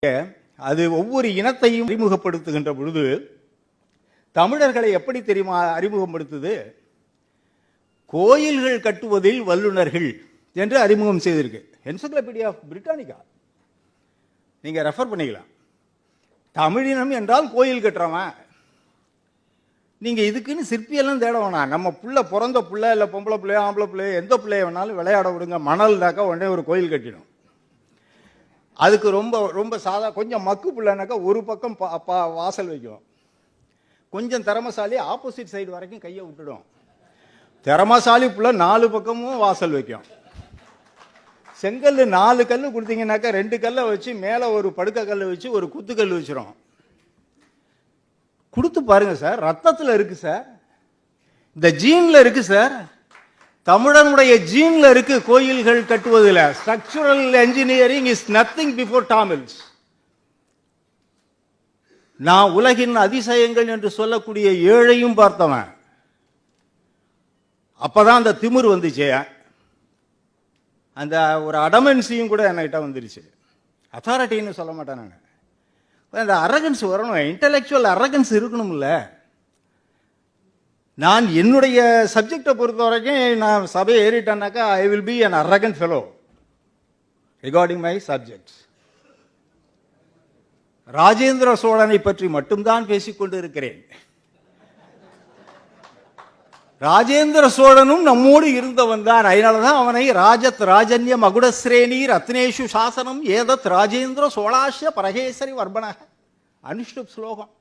அது ஒவ்வொரு இனத்தையும் அறிமுகப்படுத்துகின்ற பொழுது தமிழர்களை எப்படி தெரியுமா அறிமுகப்படுத்துது? கோயில்கள் கட்டுவதில் வல்லுநர்கள் என்று அறிமுகம் செய்திருக்கு. என்சைக்ளோபீடியா ஆஃப் பிரிட்டானிகா நீங்க ரெஃபர் பண்ணிக்கலாம். தமிழினம் என்றால் கோயில் கட்டுறவன். நீங்க இதுக்குன்னு சிற்பியெல்லாம் தேட வேணாம். நம்ம புள்ள பிறந்த புள்ள இல்லை பொம்பளை பிள்ளையோ ஆம்பளை பிள்ளையோ எந்த பிள்ளைய வேணாலும் விளையாட விடுங்க. மணல்னாக்கா உடனே ஒரு கோயில் கட்டிடும். அதுக்கு ரொம்ப ரொம்ப கொஞ்சம் மக்கு பிள்ளைனாக்கா ஒரு பக்கம் வாசல் வைக்கும். கொஞ்சம் திறமசாலி ஆப்போசிட் சைடு வரைக்கும் கையை விட்டுடும். திறமசாலி பிள்ளை 4 பக்கமும் வாசல் வைக்கும். செங்கல் 4 கல் கொடுத்தீங்கன்னாக்கா 2 கல்லை வச்சு மேலே ஒரு படுக்க கல் வச்சு ஒரு குத்துக்கல் வச்சிரும். கொடுத்து பாருங்க சார். ரத்தத்தில் இருக்கு சார், இந்த ஜீன்ல இருக்கு சார். தமிழனுடைய ஜீன்ல இருக்கு கோயில்கள் கட்டுவதில். Structural engineering is nothing before Tamils. நான் உலகின் அதிசயங்கள் என்று சொல்லக்கூடிய 7ஐயும் பார்த்தவன். அப்பதான் அந்த திமிர் வந்துச்சு. அந்த ஒரு அடமன்சியும் கூட என்கிட்ட வந்துருச்சு. அத்தாரிட்டின்னு சொல்ல மாட்டேன் நான். அந்த அரகன்ஸ் வரணும், இன்டலெக்சுவல் அரகன்ஸ் இருக்கணும்ல. நான் என்னுடைய சப்ஜெக்டை பொறுத்த வரைக்கும் நான் சபையை ஏறிட்டேன்னாக்கா I will be an arrogant fellow regarding my subjects. Rajendra சோழனை பற்றி மட்டும்தான் பேசிக்கொண்டு இருக்கிறேன். ராஜேந்திர சோழனும் நம்மோடு இருந்தவன் தான். அதனாலதான் அவனை ராஜத் ராஜன்ய மகுடஸ்ரேணி ரத்னேஷு சாசனம் ஏதத் ராஜேந்திர சோழாஷ்ய பரகேசரி வர்பணக. அனுஷ்டுப் ஸ்லோகம்,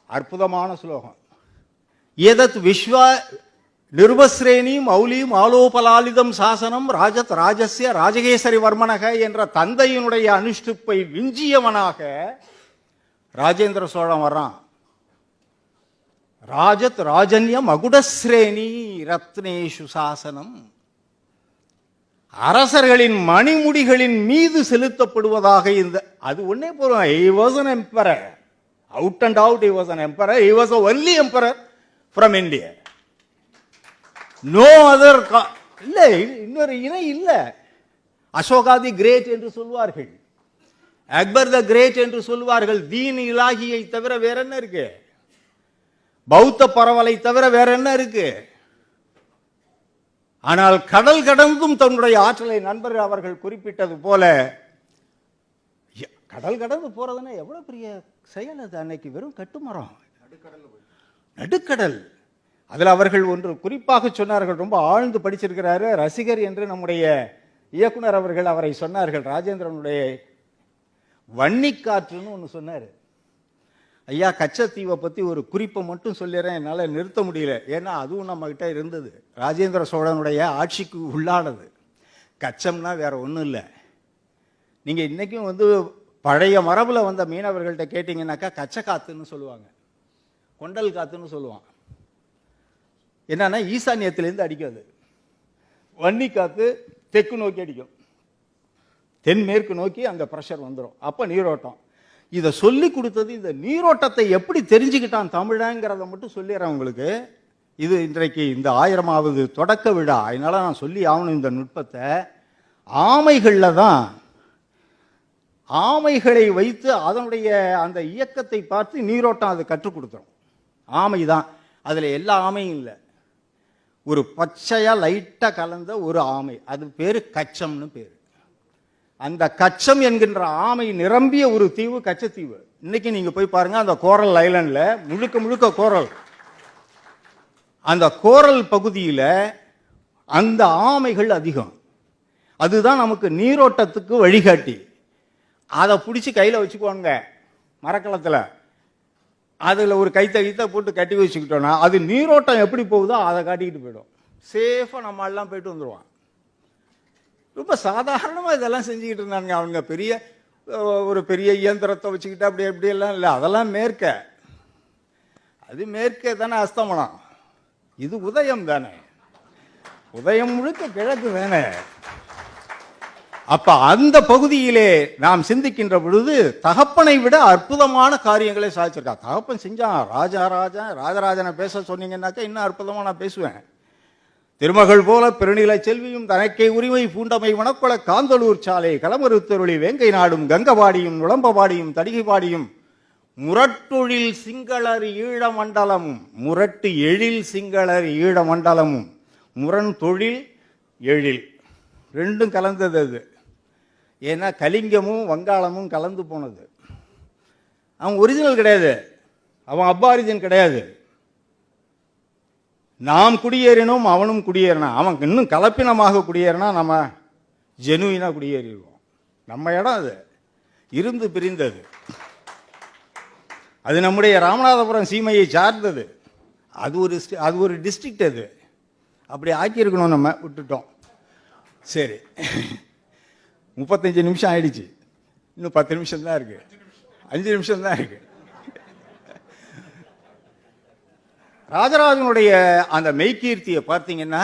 அற்புதமான ஸ்லோகம். ஏதத் விஸ்வ நிருபஸ்ரேணி மௌலிம் ஆலோபலாலிதம் சாசனம் ராஜத் ராஜஸ்ய ராஜகேசரி வர்மனக என்ற தந்தையினுடைய அனுஷ்டுப்பை விஞ்சியவனாக ராஜேந்திர சோழன் வர்றான். ராஜத் ராஜன்ய மகுடஸ்ரேணி ரத்னேஷு சாசனம். அரசர்களின் மணிமுடிகளின் மீது செலுத்தப்படுவதாக இந்த அது ஒன்னே போதும். he was an emperor, out and out he was an emperor. He was the only emperor from India. No other. இல்ல இன்னொரு இணை இல்ல. அசோகா தி கிரேட் என்று சொல்வார்கள், அக்பர் த கிரேட் என்று சொல்வார்கள். தீன் இலாகியை தவிர வேற என்ன இருக்கு? பௌத்த பரவலை தவிர வேற என்ன இருக்கு? ஆனால் கடல் கடந்தும் தன்னுடைய ஆற்றலை நண்பர் அவர்கள் குறிப்பிட்டது போல கடல் கடந்து போறதுன்னா எவ்வளவு பெரிய செயல் அது. அன்னைக்கு வெறும் கட்டுமரம், நடுக்கடல். அதில் அவர்கள் ஒன்று குறிப்பாக சொன்னார்கள், ரொம்ப ஆழ்ந்து படிச்சிருக்கிறாரு ரசிகர் என்று நம்முடைய இயக்குனர் அவர்கள் அவரை சொன்னார்கள். ராஜேந்திரனுடைய வன்னிக்காற்றுன்னு ஒன்று சொன்னார். ஐயா, கச்சத்தீவை பற்றி ஒரு குறிப்பை மட்டும் சொல்லிடுறேன், என்னால் நிறுத்த முடியல. ஏன்னா அதுவும் நம்மகிட்ட இருந்தது, ராஜேந்திர சோழனுடைய ஆட்சிக்கு உள்ளானது. கச்சம்னா வேற ஒன்றும் இல்லை. நீங்கள் இன்றைக்கும் பழைய மரபில் வந்த மீனவர்கள்ட்ட கேட்டிங்கன்னாக்கா கச்சை காத்துன்னு சொல்லுவாங்க, கொண்டல் காத்துன்னு சொல்லுவாங்க. என்னன்னா ஈசான்யத்திலேருந்து அடிக்காது. வன்னி காத்து தெற்கு நோக்கி அடிக்கும், தென்மேற்கு நோக்கி அந்த ப்ரெஷர் வந்துடும். அப்போ நீரோட்டம். இதை சொல்லி கொடுத்தது, இந்த நீரோட்டத்தை எப்படி தெரிஞ்சுக்கிட்டான் தமிழங்கிறத மட்டும் சொல்லிடுறேன் உங்களுக்கு. இது இன்றைக்கு இந்த 1000வது தொடக்க விழா, அதனால நான் சொல்லி ஆகணும் இந்த நுட்பத்தை. ஆமைகளில் தான், ஆமைகளை வைத்து அதனுடைய அந்த இயக்கத்தை பார்த்து நீரோட்டம் அது கற்றுக் கொடுத்துரும். ஆமை தான், அதில் எல்லா ஆமையும் இல்லை, ஒரு பச்சையாக லைட்டாக கலந்த ஒரு ஆமை, அது பேர் கச்சம்னு பேர். அந்த கச்சம் என்கின்ற ஆமை நிரம்பிய ஒரு தீவு கச்சத்தீவு. இன்னைக்கு நீங்க போய் பாருங்க, அந்த கோரல் ஐலண்ட்ல முழுக்க முழுக்க கோரல். அந்த கோரல் பகுதியில் அந்த ஆமைகள் அதிகம். அதுதான் நமக்கு நீரோட்டத்துக்கு வழிகாட்டி. அதை பிடிச்சி கையில் வச்சுக்குவாங்க மரக்கலத்தில். அதில் ஒரு கைத்த போட்டு கட்டி வச்சுக்கிட்டோன்னா அது நீரோட்டம் எப்படி போகுதோ அதை காட்டிக்கிட்டு போயிடும். சேஃபாக நம்ம எல்லாம் போயிட்டு வந்துடுவான். ரொம்ப சாதாரணமாக இதெல்லாம் செஞ்சுக்கிட்டு இருந்தாங்க அவங்க. ஒரு பெரிய இயந்திரத்தை வச்சுக்கிட்டு அப்படி எப்படியெல்லாம் இல்லை. அதெல்லாம் மேற்க, அது மேற்கே தானே அஸ்தமனம். இது உதயம் தானே, உதயம் முழுக்க கிழக்கு தானே. அப்ப அந்த பகுதியிலே நாம் சிந்திக்கின்ற பொழுது தகப்பனை விட அற்புதமான காரியங்களை சாதிச்சிருக்கா. தகப்பன் செஞ்சான். ராஜராஜனை பேச சொன்னீங்கன்னாக்கா இன்னும் அற்புதமாக நான் பேசுவேன். திருமகள் போல பெருநில செல்வியும் தனக்கே உரிமை பூண்டமை மணக்குள காந்தலூர் சாலை களமறுத்தருளி வேங்கை நாடும் கங்கபாடியும் நுளம்பபாடியும் தடிகைபாடியும் முரட்டொழில் சிங்களர் ஈழ மண்டலமும் முரட்டு எழில் சிங்களர் ஈழ மண்டலமும் முரண் தொழில் எழில் ரெண்டும் கலந்தது அது. ஏன்னா கலிங்கமும் வங்காளமும் கலந்து போனது. அவன் ஒரிஜினல் கிடையாது, அவன் அப்பாரிஜின் கிடையாது. நாம் குடியேறினோம், அவனும் குடியேறினான். அவன் இன்னும் கலப்பினமாக குடியேறினா நம்ம ஜெனுவினா குடியேறிடுவோம். நம்ம இடம் அது இருந்து பிரிந்தது. அது நம்முடைய ராமநாதபுரம் சீமையை சார்ந்தது. அது ஒரு டிஸ்ட்ரிக்ட். அது அப்படி ஆக்கியிருக்கணும், நம்ம விட்டுட்டோம். சரி, 35 நிமிஷம் ஆயிடுச்சு. இன்னும் 10 நிமிஷம் தான் இருக்கு, 5 நிமிஷம் தான் இருக்கு. ராஜராஜனுடைய அந்த மெய்கீர்த்தியை பார்த்தீங்கன்னா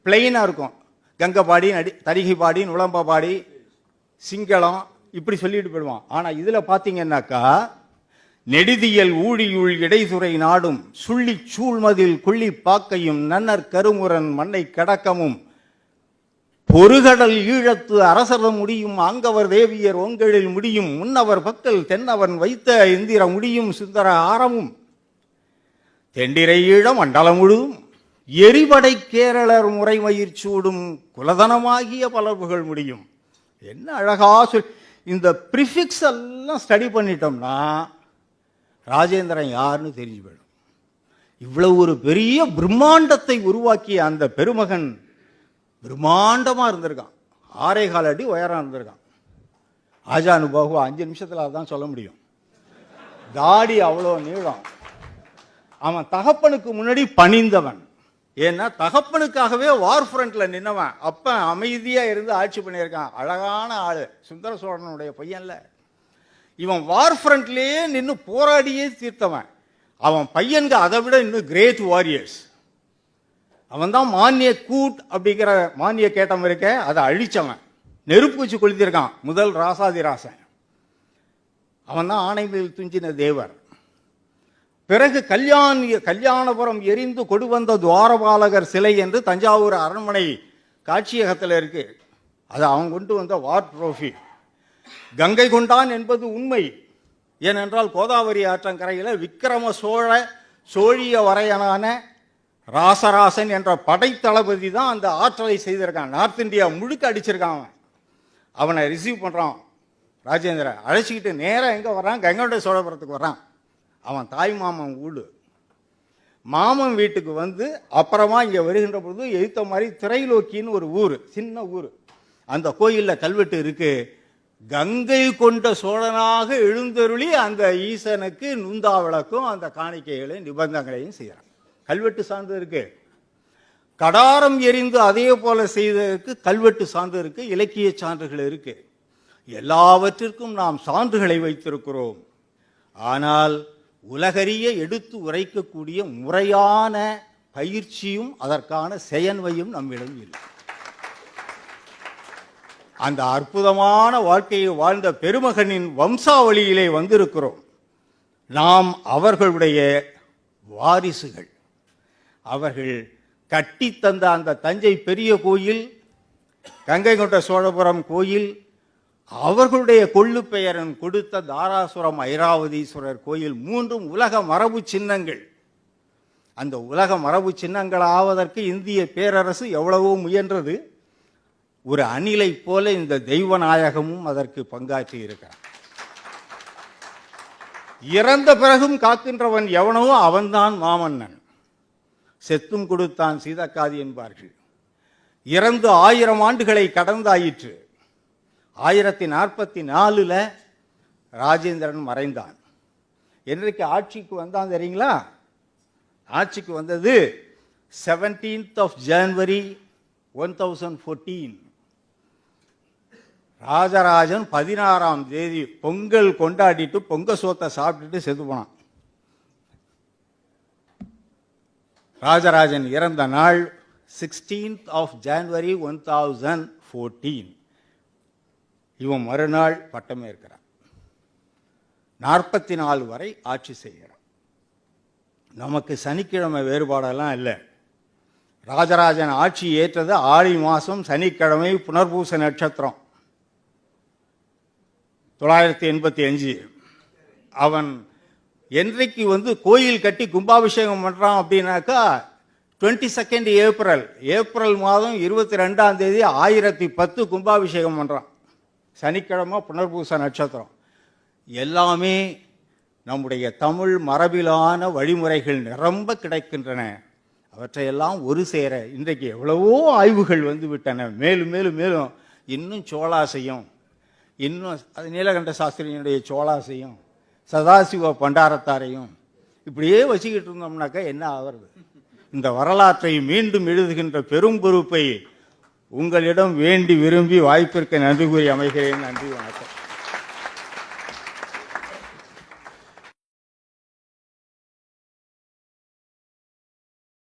பிளெயினாக இருக்கும். கங்கபாடி, தடிகைபாடி, நுளம்பபாடி, சிங்களம் இப்படி சொல்லிட்டு போயிடுவான். ஆனால் இதில் பார்த்தீங்கன்னாக்கா நெடுதியல் ஊழியுள் இடைதுறை நாடும் சுள்ளி சூழ்மதில் கொள்ளி பாக்கையும் நன்னர் கருமுரன் மண்ணை கடக்கமும் பொறுகடல் ஈழத்து அரசரம் முடியும் ஆங்கவர் தேவியர் ஓங்கெழில் முடியும் முன்னவர் பக்கல் தென்னவன் வைத்த இந்திர முடியும் சுந்தர ஆரமும் தெண்டிரை ஈழ மண்டலம் முழுதும் எரிபடை கேரளர் முறைமயிர் சூடும் குலதனமாகிய பலர்புகள் முடியும். என்ன அழகா இந்த ப்ரிஃபிக்ஸ் எல்லாம் ஸ்டடி பண்ணிட்டோம்னா ராஜேந்திரன் யாருன்னு தெரிஞ்சு போயிடும். இவ்வளவு ஒரு பெரிய பிரம்மாண்டத்தை உருவாக்கிய அந்த பெருமகன் பிரம்மாண்டமாக இருந்திருக்கான். 6.25 அடி உயரம் இருந்திருக்கான். ஆஜானுபாகு 5 நிமிஷத்தில் அதான் சொல்ல முடியும். தாடி அவ்வளோ நீளம். அவன் தகப்பனுக்கு முன்னாடி பணிந்தவன். ஏன்னா தகப்பனுக்காகவே வார் ஃப்ரண்ட்ல நின்னவன். அப்ப அமைதியா இருந்து ஆட்சி பண்ணியிருக்கான். அழகான ஆளு, சுந்தர சோழனுடைய பையன்ல. இவன் வார் ஃப்ரண்ட்லேயே நின்று போராடியே தீர்த்தவன். அவன் பையன்க அதை விட இன்னும் கிரேட் வாரியர்ஸ். அவன் தான் மானிய கூட் அப்படிங்கிற மானிய கேட்டம் இருக்க, அதை அழிச்சவன். நெருப்பு வச்சு கொளுத்திருக்கான் முதல் ராசாதிராசன். அவன் தான் ஆணைமையில் துஞ்சின தேவர். பிறகு கல்யாணபுரம் எரிந்து கொடு வந்த துவாரபாலகர் சிலை என்று தஞ்சாவூர் அரண்மனை காட்சியகத்தில் இருக்கு. அது அவன் கொண்டு வந்த வார் ட்ரோஃபி. கங்கை கொண்டான் என்பது உண்மை. ஏனென்றால் கோதாவரி ஆற்றங்கரையில் விக்கிரம சோழிய வரையனான ராசராசன் என்ற படைத்தளபதி தான் அந்த ஆற்றலை செய்திருக்கான். நார்த் இந்தியா முழுக்க அடிச்சிருக்கான். அவனை ரிசீவ் பண்ணுறான் ராஜேந்திரன். அழைச்சிக்கிட்டு நேராக எங்கே வர்றான்? கங்கை சோழபுரத்துக்கு வர்றான். அவன் தாய் மாமன் வீடு. மாமன் வீட்டுக்கு வந்து அப்புறமா இங்கே வருகின்ற பொழுது எழுத்த மாதிரி திரைலோக்கின்னு ஒரு ஊர், சின்ன ஊர். அந்த கோயிலில் கல்வெட்டு இருக்கு. கங்கை கொண்ட சோழனாக எழுந்தருளி அந்த ஈசனுக்கு நுந்தா விளக்கும் அந்த காணிக்கைகளையும் நிபந்தங்களையும் செய்யறான். கல்வெட்டு சார்ந்து இருக்கு. கடாரம் எரிந்து அதே போல செய்ததற்கு கல்வெட்டு சான்று இருக்கு, இலக்கிய சான்றுகள் இருக்கு. எல்லாவற்றிற்கும் நாம் சான்றுகளை வைத்திருக்கிறோம். ஆனால் உலகறிய எடுத்து உரைக்கக்கூடிய முறையான பயிற்சியும் அதற்கான செயன்மையும் நம்மிடம் இல்லை. அந்த அற்புதமான வாழ்க்கையை வாழ்ந்த பெருமகனின் வம்சாவளியிலே வந்திருக்கிறோம். நாம் அவர்களுடைய வாரிசுகள். அவர்கள் கட்டித்தந்த அந்த தஞ்சை பெரிய கோயில், கங்கை கொண்ட சோழபுரம் கோயில், அவர்களுடைய கொள்ளு பெயரன் கொடுத்த தாராசுரம் ஐராவதீஸ்வரர் கோயில், மூன்றும் உலக மரபு சின்னங்கள். அந்த உலக மரபு சின்னங்கள் ஆவதற்கு இந்திய பேரரசு எவ்வளவோ முயன்றது. ஒரு அணிலை போல இந்த தெய்வநாயகமும் அதற்கு பங்காற்றி இருக்கிறார். இறந்த பிறகும் காக்கின்றவன் எவனோ அவன்தான் மாமன்னன். செத்தும் கொடுத்தான் சீதக்காதி என்பார்கள். இறந்து 1000 ஆண்டுகளை கடந்தாயிற்று. 1044 ராஜேந்திரன் மறைந்தான். என்றைக்கு ஆட்சிக்கு வந்தான் தெரியுங்களா? ஆட்சிக்கு வந்தது 17th January 1014. ராஜராஜன் 16ஆம் தேதி பொங்கல் கொண்டாடிட்டு பொங்க சோத்தை சாப்பிட்டுட்டு செத்து போனான். ராஜராஜன் இறந்த நாள் 16th January 1014. இவன் மறுநாள் பட்டமே இருக்கிறான். 44 வரை ஆட்சி செய்கிறான். நமக்கு சனிக்கிழமை வேறுபாடெல்லாம் இல்லை. ராஜராஜன் ஆட்சி ஏற்றது ஆடி மாதம் சனிக்கிழமை புனர்பூச நட்சத்திரம் 985. அவன் என்றைக்கு கோயில் கட்டி கும்பாபிஷேகம் பண்ணுறான் அப்படின்னாக்கா 22 ஏப்ரல் மாதம் 22ஆம் தேதி 1010 கும்பாபிஷேகம் பண்ணுறான். சனிக்கிழமை புனர்பூச நட்சத்திரம். எல்லாமே நம்முடைய தமிழ் மரபிலான வழிமுறைகள் நிரம்ப கிடைக்கின்றன. அவற்றையெல்லாம் ஒரு சேர இன்றைக்கு எவ்வளவோ ஆய்வுகள் விட்டன. மேலும் மேலும் மேலும் இன்னும் சோழாசையும், இன்னும் அது நீலகண்ட சாஸ்திரியினுடைய சோழாசையும், சதாசிவ பண்டாரத்தாரையும் இப்படியே வச்சுக்கிட்டு இருந்தோம்னாக்கா என்ன ஆகிறது? இந்த வரலாற்றை மீண்டும் எழுதுகின்ற பெரும் பொறுப்பை உங்களிடம் வேண்டி விரும்பி வாய்ப்பிற்கு நன்றி கூறி அமைகிறேன். நன்றி, வணக்கம்.